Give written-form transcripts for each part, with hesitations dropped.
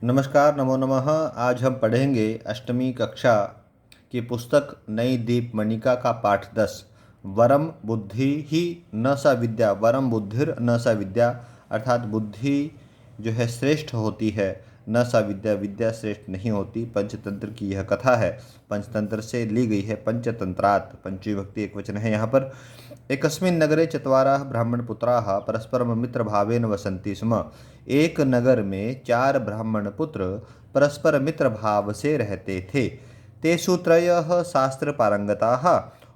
नमस्कार, नमो नमः। आज हम पढ़ेंगे अष्टमी कक्षा की पुस्तक नई दीपमणिका का पाठ 10। वरम बुद्धि ही न सा विद्या, वरम बुद्धिर न सा विद्या, अर्थात बुद्धि जो है श्रेष्ठ होती है, न सा विद्या, विद्या श्रेष्ठ नहीं होती। पंचतंत्र की यह कथा है, पंचतंत्र से ली गई है। पंचतंत्रात्, पंचमी विभक्ति एकवचन है यहाँ पर। एकस्मिन् नगरे चत्वारः ब्राह्मणपुत्राः परस्परं मित्रभावेन वसन्ति स्म। एक नगर में 4 ब्राह्मण पुत्र परस्पर मित्र भाव से रहते थे। तेषु त्रयः शास्त्र पारंगताः,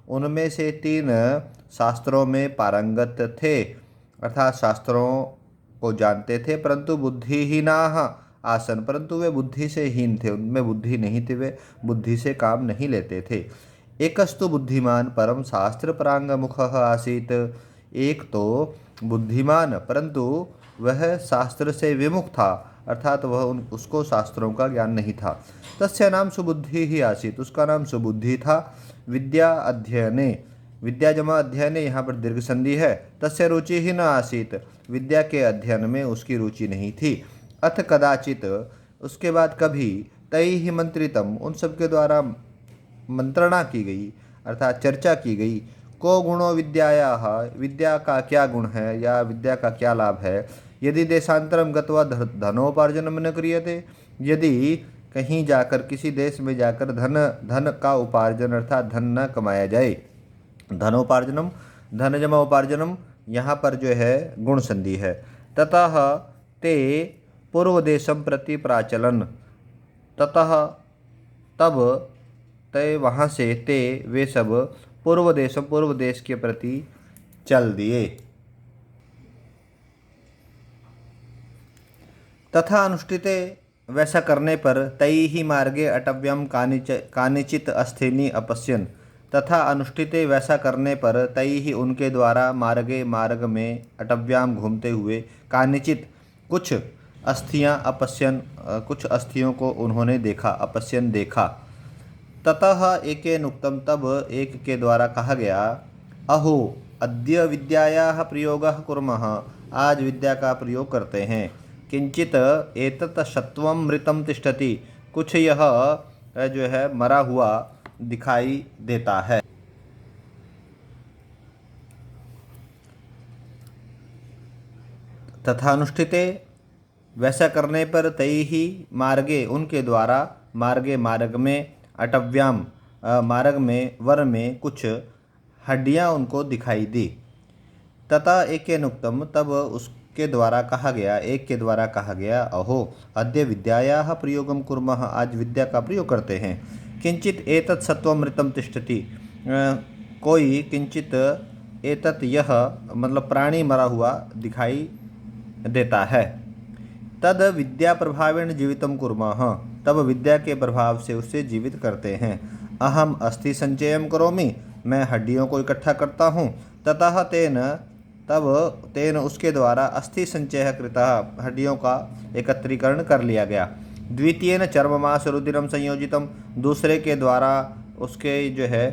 उनमें से 3 शास्त्रों में पारंगत थे, अर्थात शास्त्रों को जानते थे। परंतु बुद्धिहीनाः आसन, परंतु वे बुद्धि से हीन थे, उनमें बुद्धि नहीं थी, वे बुद्धि से काम नहीं लेते थे। एकस्तु बुद्धिमान परम शास्त्र परांगमुखः आसीत्, एक तो बुद्धिमान परंतु वह शास्त्र से विमुख था, अर्थात वह उसको शास्त्रों का ज्ञान नहीं था। तस्य नाम सुबुद्धि ही आसीत्, उसका नाम सुबुद्धि था। विद्या अध्ययने, विद्या जमा अध्ययने, यहाँ पर दीर्घ संधि है। तस्य रुचि ही न आसीत्, विद्या के अध्ययन में उसकी रुचि नहीं थी। अथ कदाचित, उसके बाद कभी, तैहि मंत्रितम, उन सबके द्वारा मंत्रणा की गई, अर्थात चर्चा की गई। को गुणो विद्यायाः, विद्या का क्या गुण है या विद्या का क्या लाभ है। यदि देशांतरम गत्वा धनोपार्जनम न क्रियते, यदि कहीं जाकर, किसी देश में जाकर धन का उपार्जन अर्थात धन न कमाया जाए। धनोपार्जनम, धन जमा उपार्जनम, यहाँ पर जो है गुण संधि है। ततः ते पूर्व देशम प्रति प्राचलन, ततः तब, तय वहाँ से, ते वे सब, पूर्व देश के प्रति चल दिए। तथा अनुष्ठिते, वैसा करने पर, तैहि मार्गे अटव्यम कानिचित अस्थिनि अपश्यन्, तथा अनुष्ठिते, वैसा करने पर, तैहि उनके द्वारा, मार्गे मार्ग में, अटव्याम घूमते हुए, कानिचित कुछ अस्थियां, अपश्यन कुछ अस्थियों को उन्होंने देखा, अपश्यन देखा। ततः एकेन उक्तम, तब एक के द्वारा कहा गया, अहो अद्य विद्यायाः प्रयोगः कुर्मः, आज विद्या का प्रयोग करते हैं। किंचित एतत् शत्वं मृतं तिष्ठति, कुछ यह जो है मरा हुआ दिखाई देता है। तथा अनुष्ठिते, वैसा करने पर, तैहि मार्गे, उनके द्वारा, मार्गे मार्ग में, अटव्याम मार्ग में, वर में कुछ हड्डियां उनको दिखाई दी। तथा एकेनुक्तम, तब उसके द्वारा कहा गया, एक के द्वारा कहा गया, अहो अद्य विद्यायाः प्रयोगम कुर्मः, आज विद्या का प्रयोग करते हैं। किंचित एतत् सत्वमृतम तिष्ठति, कोई किंचित एतत्, यह मतलब प्राणी मरा हुआ दिखाई देता है। तद विद्या प्रभावेण जीवितम कुर्मः, तब विद्या के प्रभाव से उसे जीवित करते हैं। अहम अस्थि संचयम करोमि, मैं हड्डियों को इकट्ठा करता हूँ। ततः तेन, तब तेन उसके द्वारा, अस्थि संचय कृतः, हड्डियों का एकत्रीकरण कर लिया गया। द्वितीयेन चर्ममास रुधिरम संयोजितम, दूसरे के द्वारा उसके जो है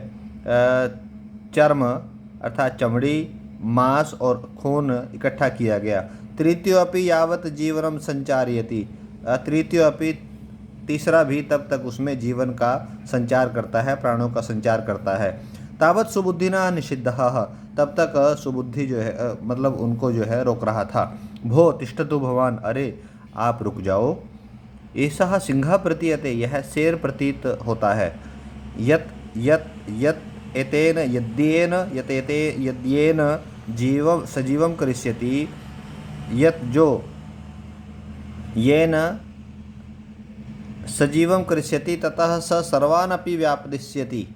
चर्म अर्थात चमड़ी, मांस और खून इकट्ठा किया गया। तृतीयोपि यावत जीवनम संचारयति, तृतीयोपि, तीसरा भी तब तक उसमें जीवन का संचार करता है, प्राणों का संचार करता है। तावत सुबुद्धिना निषिद्धः, तब तक सुबुद्धि जो है मतलब उनको जो है रोक रहा था। भो तिष्ठतु भवान, अरे आप रुक जाओ। ऐसा सिंह प्रतीयते, यह शेर प्रतीत होता है। यत यत यत एतेन यद्येन यतेते यद्येन जीवम सजीवम करिष्यति, यत जो, येन सजीवम करिष्यति, ततः स सर्वानपि व्यापदिष्यति,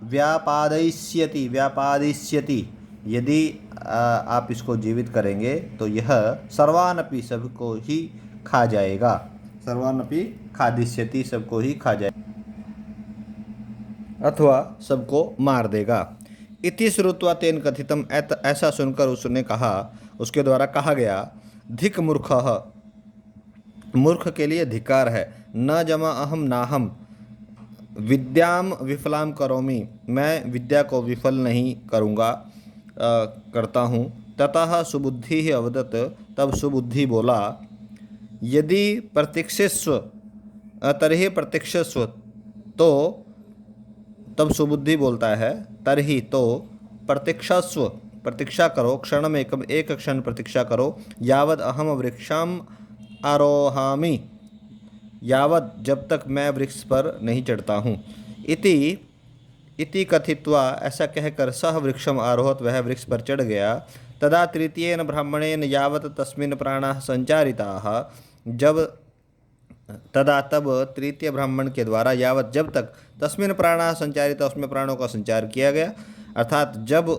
व्यापादयिष्यति, व्यापादिष्यति, यदि आप इसको जीवित करेंगे तो यह सर्वानपि, सबको ही खा जाएगा। सर्वानपि खादिष्यति, सबको ही खा जाएगा अथवा सबको मार देगा। इति श्रुत्वा तेन कथितम, ऐसा सुनकर उसने कहा, उसके द्वारा कहा गया, धिक मूर्खः, मूर्ख के लिए धिकार है। न जमा अहम नाहम विद्याम विफलाम करोमि, मैं विद्या को विफल नहीं करूँगा, करता हूँ। ततः सुबुद्धि ही अवदत, तब सुबुद्धि बोला, यदि प्रतीक्षस्व तर्हि प्रतीक्षस्व, तो तब सुबुद्धि बोलता है तरही तो प्रतीक्षास्व, प्रतीक्षा करो, क्षणम एकम, एक क्षण प्रतीक्षा करो, यावद अहम वृक्षाम आरोहामि, यावत जब तक मैं वृक्ष पर नहीं चढ़ता हूँ। इति कथित्वा, ऐसा कहकर सह वृक्षम आरोहत, वह वृक्ष पर चढ़ गया। तदा तृतीयेन ब्राह्मणेन यावत तस्मिन् प्राणाः संचारिताः, जब तदा तब तृतीय ब्राह्मण के द्वारा यावत जब तक तस्मिन् प्राणाः संचारिता, उसमें प्राणों का संचार किया गया, अर्थात जब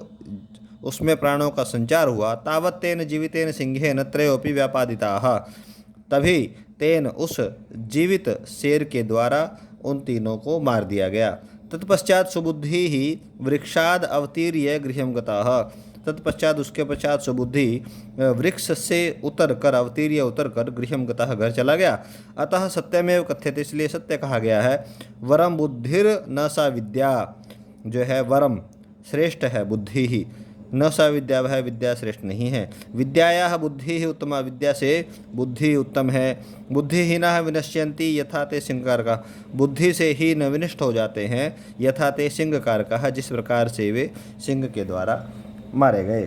उसमें प्राणों का संचार हुआ, तावत तेन जीवितेन सिंहेन त्रयोपि व्यापादिताः, तभी तेन उस जीवित शेर के द्वारा उन तीनों को मार दिया गया। तत्पश्चात सुबुद्धि ही वृक्षाद अवतीर्य गृहं गतः, तत्पश्चात उसके पश्चात सुबुद्धि वृक्ष से उतर कर, अवतीर्य उतर कर, गृहं गतः घर चला गया। अतः सत्यमेव कथ्यते, इसलिए सत्य कहा गया है। वरम बुद्धिर न सा विद्या, जो है वरम श्रेष्ठ है, बुद्धि ही न सा विद्या, वह विद्या श्रेष्ठ नहीं है। विद्यायाः बुद्धि ही उत्तमा, विद्या से बुद्धि उत्तम है। बुद्धिहीनाः विनश्यन्ति यथा ते सिंहकारकाः, बुद्धि से ही न विनष्ट हो जाते हैं, यथा ते सिंहकारकाः, जिस प्रकार से वे सिंह के द्वारा मारे गए।